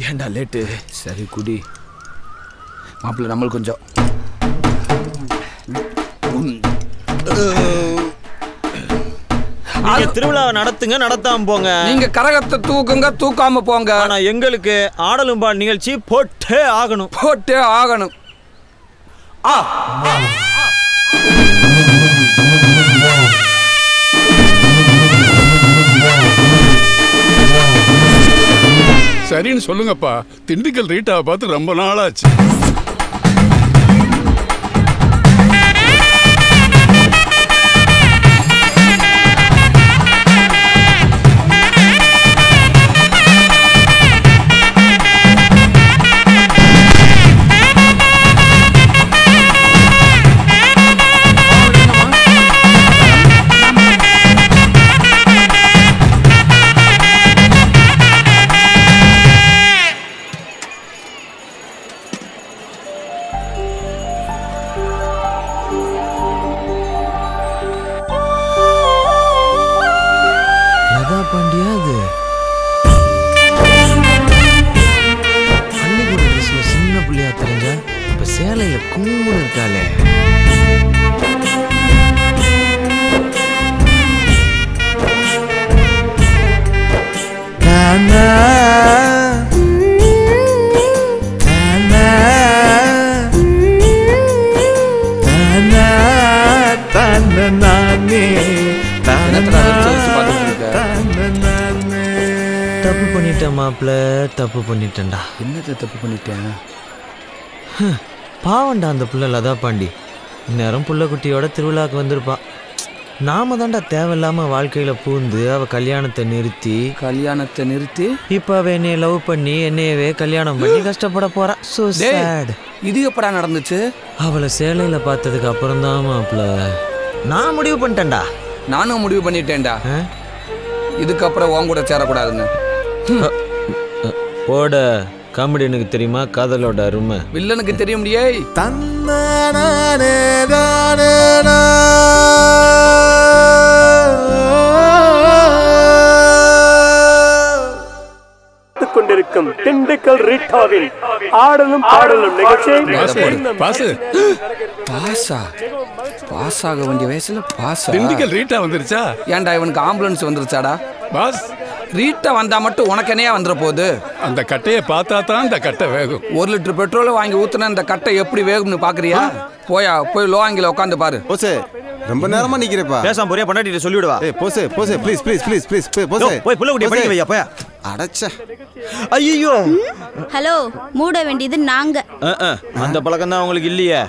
ஏண்டா லேட்டு? சரி குடி மாப்பிள்ள, நம்மளுக்கு கொஞ்சம். திருவிழாவை நடத்துங்க, நடத்தாம போங்க. நீங்க கரகத்தை தூக்குங்க, தூக்காம போங்க. ஆனா எங்களுக்கு ஆடலும் பால் நிகழ்ச்சி போட்டே ஆகணும், போட்டே ஆகணும். சரின்னு சொல்லுங்கப்பா. திண்டுக்கல் ரீட்டாவை பார்த்து ரொம்ப நாளாச்சு. தப்பு பண்ணிட்டேன் மாப்பிள்ள, தப்பு பண்ணிட்டேன்டா. என்னத்தை தப்பு பண்ணிட்டேன்? பாவண்டா அந்த புள்ள லதா பாண்டி. இந்நேரம் புள்ள குட்டியோட திருவிழாவுக்கு வந்திருப்பா. நாம தாண்டா தேவையில்லாம வாழ்க்கையில பூந்து அவ கல்யாணத்தை நிறுத்தி இப்ப அவ என்னைய லவ் பண்ணி என்னையவே கல்யாணம் பண்ணி கஷ்டப்பட போறா. So sad. இது எப்படா நடந்துச்சு? அவளை சேலையில பார்த்ததுக்கு அப்புறம் தான் மாப்பிள்ள நான் முடிவு பண்ணிட்டேன்டா. நானும் முடிவு பண்ணிட்டேன்டா, இதுக்கப்புறம் உன் கூட சேரக்கூடாதுன்னு. போட காமெடியனுக்கு தெரியுமா காதலோட அருமை? வில்லனுக்கு தெரிய முடியே. கொண்டிருக்கும் திண்டுக்கல் ரீட்டாவின் ஆடலும் பாடலும் நிகழ்ச்சி. பாஸ் ஆக வேண்டிய வயசுல பாஸ். திண்டுக்கல் ரீட்டா வந்துருச்சா? ஏன்டா இவனுக்கு ஆம்புலன்ஸ் வந்துருச்சாடா? பாஸ், ரீட்டா வந்தா மட்டும் உனக்கு என்னையா வந்துட போகுது? அந்த கட்டையை பார்த்தா தான் இந்த கட்டை வேகும். 1 லிட்டர் பெட்ரோல் வாங்கி ஊத்துனா இந்த கட்டை எப்படி வேகும்னு பாக்குறியா? போய் லோ ஆங்கில உட்காந்து பாரு. போசே, ரொம்ப நேரமா நிக்கிறேப்பா. பேசாம போறியா? பண்ணாட்டிட்டு சொல்லிவிடுவா. ஏய் போசே ப்ளீஸ் போசே. போய் புள்ள குட்டி படிக்க வையா போயா. அடச்சே. ஐயோ. ஹலோ, மூட வேண்டியது நாங்க. அந்த பழக்கம் தான் உங்களுக்கு இல்லையே.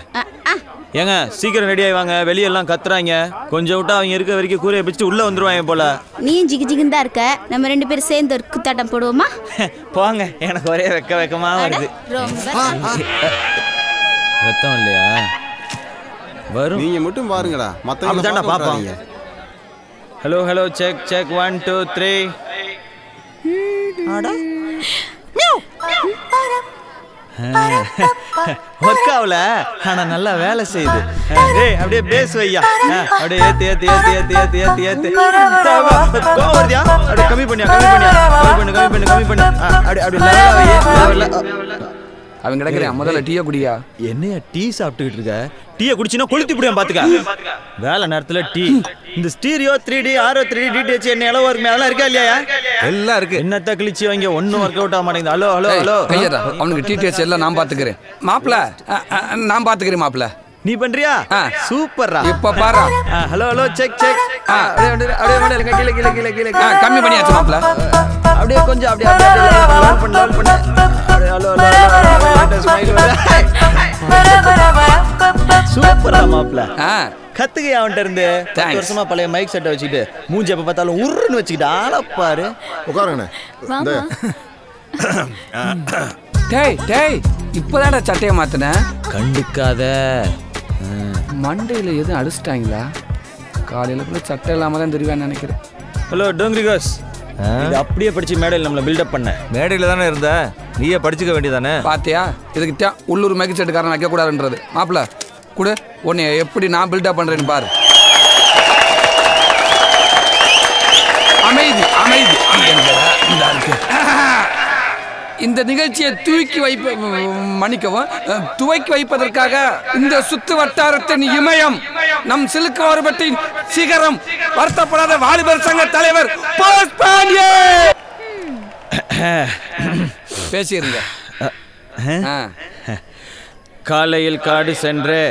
ஏங்க சீக்கிரம் ரெடி ஆயிவாங்க, வெளியெல்லாம் கத்துறாங்க. கொஞ்சம் விட்டா அவங்க இருக்க வரைக்கும் கூரையை பிடிச்சிட்டு உள்ள வந்துருவாங்க போல. நீயும் ஜிகிஜிகின்னு தான் இருக்க. நம்ம 2 பேரும் சேர்ந்து ஒரு குத்தாட்டம் போடுவோமா? போங்க, எனக்கு ஒரே வெக்கமா வருது. ரத்தம் இல்லையா? வரும், நீங்க மட்டும் பாருங்கடா, மத்தவங்க தான்டா பாப்பாங்க. Hello check 1 2 3. அட ஒர்க் ஆகல, ஆனா நல்லா வேலை செய்யுது. டேய் அப்படியே பேஸ் வையா, அப்படியே ஏத்து கோவர்தியா, அப்படியே கம்மி பண்ணியா அப்படியே அவன் கிடக்குறேன். முதல்ல டீயை குடியா. என்னையா டீ சாப்பிட்டுக்கிட்டு இருக்க? டீயை குடிச்சினா கொளுத்தி புடியா பாத்துக்க. வேலை நேரத்துல டீ. இந்த stereo 3D RO 3D DTH என்ன அளவு இருக்குமே அதெல்லாம் இருக்கா இல்லையா? எல்லாம் இருக்கு. என்னத்த கிழிச்சி வாங்கி ஒன்னும் ஒர்க் அவுட் ஆக மாட்டேங்குது. ஹலோ கையடா, அவனுக்கு டிடிஎச் எல்லாம் நான் பாத்துக்கிறேன் மாப்ள. நான் பாத்துக்கிறேன் மாப்ள. நீ பண்றியா? சூப்பர்ரா. இப்ப பாரு. ஹலோ செக் அப்படியே கீழே கம்மி பண்ணியாச்சு மாப்ள. அப்படியே கொஞ்சம் அப்படியே பண்ணு. சூப்பரா மாப்ள. கத்துக்க அவன்கிட்ட இருந்து. 10 வருஷமா பழைய மைக் செட்டை வச்சுக்கிட்டு மூஞ்சி எப்ப பார்த்தாலும் உருன்னு வச்சுக்கிட்டு ஆள பாரு. உட்காருங்க. டேய் இப்பதான்டா சட்டையை மாத்தின. கண்டுக்காத. மண்டையில எதுவும் அடிச்சிட்டாங்களா? காலையில கூட சட்டை இல்லாம தான் தெரியுவான்னு நினைக்கிறேன். ஹலோ டோங்கிரி கோஸ், இது அப்படியே படிச்சு மேடையில் நம்மள பில்டப் பண்ண. மேடையில் தானே இருந்த, நீயே படிச்சுக்க வேண்டியதானே. பாத்தியா, இதுக்கிட்ட உள்ளூர் மைக் செட்டுக்காரன் வைக்க கூடாதுன்றது. மாப்பிள்ள கூட உன்னை எப்படி நான் பில்டப் பண்றேன்னு பாரு. அமைதி இந்த நிகழ்ச்சியை துவக்கி வைப்பதற்காக இந்த சுத்து வட்டாரத்தின் இமயம் நம் சிலுக்கு மாறுபட்டின் சிகரம் வருத்தப்படாத வாலிபர் சங்க தலைவர் பேசிருங்க. காலையில் காடு சென்று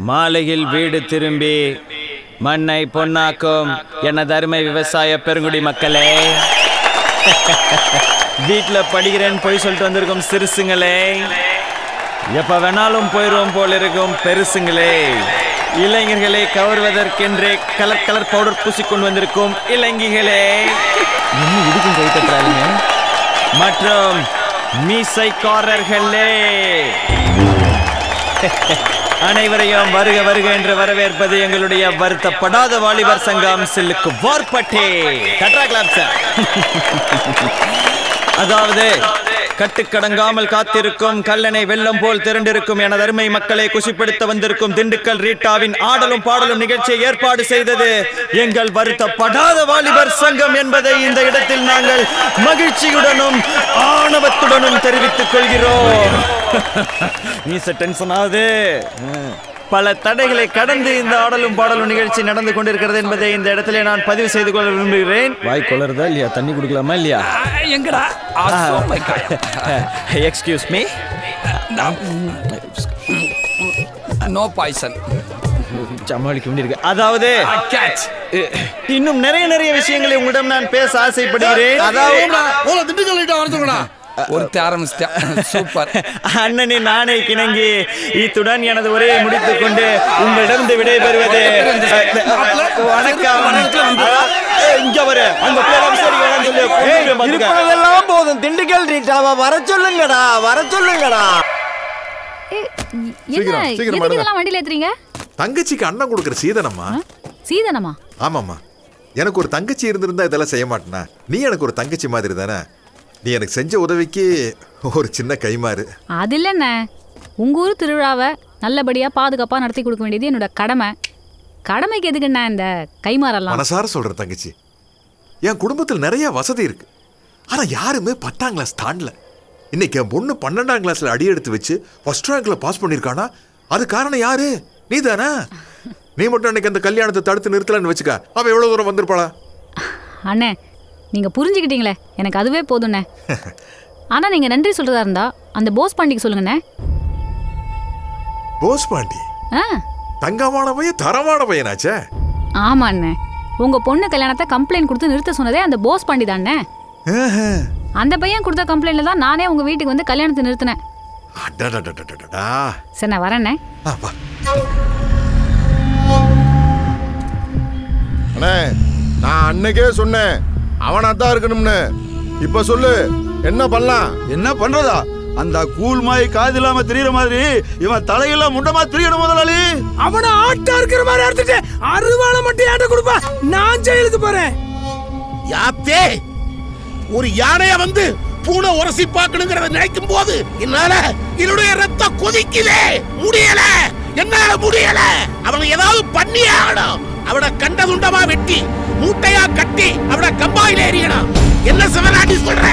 மாலையில் வீடு திரும்பி மண்ணை பொன்னாக்கும் எனது அருமை விவசாய பெருங்குடி மக்களே, வீட்டில் படிக்கிறேன்னு போய் சொல்லிட்டு வந்திருக்கும் சிறுசுங்களே, எப்ப வேணாலும் போயிடுவோம் போல இருக்கும் பெருசுங்களே, இளைஞர்களை கவர்வதற்கென்றே கலர் கலர் பவுடர் பூசிக்கொண்டு வந்திருக்கும் இளைஞர்களே, இன்னும் இதுக்கும் கை தட்டுறாங்க, மற்றும் மீசைக்காரர்களே, அனைவரையும் வருக வருக என்று வரவேற்பது எங்களுடைய வருத்தப்படாத வாலிபர் சங்கம் சில்லுக்கு வார்பட்டே. அதாவது கட்டுக்கடங்காமல் காத்திருக்கும் கல்லணை வெள்ளம் போல் திரண்டிருக்கும் எனது அருமை மக்களை குஷிப்படுத்த வந்திருக்கும் திண்டுக்கல் ரீட்டாவின் ஆடலும் பாடலும் நிகழ்ச்சியை ஏற்பாடு செய்தது எங்கள் வருத்தப்படாத வாலிபர் சங்கம் என்பதை இந்த இடத்தில் நாங்கள் மகிழ்ச்சியுடனும் ஆணவத்துடனும் தெரிவித்துக் கொள்கிறோம். டென்ஷன் ஆகுது. பல தடைகளை கடந்து இந்த ஆடலும் பாடலும் நிகழ்ச்சி நடந்து கொண்டிருக்கிறது என்பதை இந்த இடத்துல நான் பதிவு செய்து கொள்ள விரும்புகிறேன். வாய் கொள்ளறதா இல்லையா? தண்ணி குடிக்கலாமா இல்லையா? எங்கடா? Excuse me. No poison. சமாளிக்க வேண்டியிருக்கு. அதாவது இன்னும் நிறைய விஷயங்களை உங்களிடம் நான் பேச ஆசைப்படுகிறேன். ஒருத்த ஆரம்பிச்சிட்டா. சூப்பர். அண்ணனின் நானே கிணங்கி இத்துடன் எனது உரையை முடித்துக் கொண்டு உங்களிடம் விடைபெறுவது வணக்கம். போதும், திண்டுக்கல் ரீட்டாவா வர சொல்லுங்கடா, வர சொல்லுங்கடா. வண்டியில ஏத்துறீங்க? தங்கச்சிக்கு அண்ணன் கொடுக்குற சீதனமா? சீதனமா? ஆமாம்மா. எனக்கு ஒரு தங்கச்சி இருந்திருந்தா இதெல்லாம் செய்ய மாட்டேனா? நீ எனக்கு ஒரு தங்கச்சி மாதிரி தானே. நீ எனக்கு செஞ்ச உதவிக்கு ஒரு சின்ன கைமாறு. அது இல்லைண்ணே, உங்கள் ஊர் திருவிழாவை நல்லபடியாக பாதுகாப்பாக நடத்தி கொடுக்க வேண்டியது என்னோட கடமை. கடமைக்கு எதுக்குண்ணா இந்த கைமாறலாம்? மனசார சொல்கிறேன் தங்கச்சி, என் குடும்பத்தில் நிறைய வசதி இருக்கு. ஆனால் யாருமே 10ஆம் கிளாஸ் தாண்டல. இன்னைக்கு என் பொண்ணு 12ஆம் கிளாஸில் அடி எடுத்து வச்சு ஃபர்ஸ்ட் ரேங்க்ல பாஸ் பண்ணியிருக்கானா? அது காரணம் யாரு? நீ தானே. நீ மட்டும் அன்னைக்கு அந்த கல்யாணத்தை தடுத்து நிறுத்தலன்னு வச்சுக்க, அவன் எவ்வளோ தூரம் வந்திருப்பாளா? அண்ணே, நீங்கள் புரிஞ்சுக்கிட்டீங்களே, எனக்கு அதுவே போதுண்ணே. ஆனால் நீங்கள் நன்றி சொல்கிறதா இருந்தா அந்த போஸ் பாண்டிக்கு சொல்லுங்கண்ணே. போஸ் பாண்டி? தங்கமான பையன், தரமான பையனாச்சே. ஆமா அண்ணே, உங்க பொண்ணு கல்யாணத்தை கம்ப்ளைண்ட் கொடுத்து நிறுத்த சொன்னதே அந்த போஸ் பாண்டி தானே. அந்த பையன் கொடுத்த கம்ப்ளைண்ட்ல தான் நானே உங்க வீட்டுக்கு வந்து கல்யாணத்தை நிறுத்தினேன். சரி, நான் வரேண்ணே. அண்ணே, நான் அன்னைக்கே சொன்னேன் அவனாத்தான் இருக்கணும்னு. இப்ப சொல்லு, என்ன பண்ணலாம்? என்ன பண்றதா? அந்த கூல் மாய் காது இல்லாம தெரியற மாதிரி இவன் தலையில முண்டமா தெரியணும் முதலாளி. அவனை ஆட்டா இருக்கிற மாதிரி எடுத்துட்டு அருவாளை மட்டும் ஏட்ட கொடுப்பா, நான் ஜெயிலுக்கு போறேன். யாத்தே, ஒரு யானைய வந்து பூனை உரசி பார்க்கணுங்கிறத நினைக்கும் போது என்னுடைய ரத்தம் கொதிக்குதே. முடியல, என்னால முடியல. அவனை ஏதாவது பண்ணியே ஆகணும். அவனை கண்ட துண்டமா வெட்டி மூட்டையா கட்டி அவனை கம்பாயில எறியணும். என்ன சிவராண்டி சொல்ற?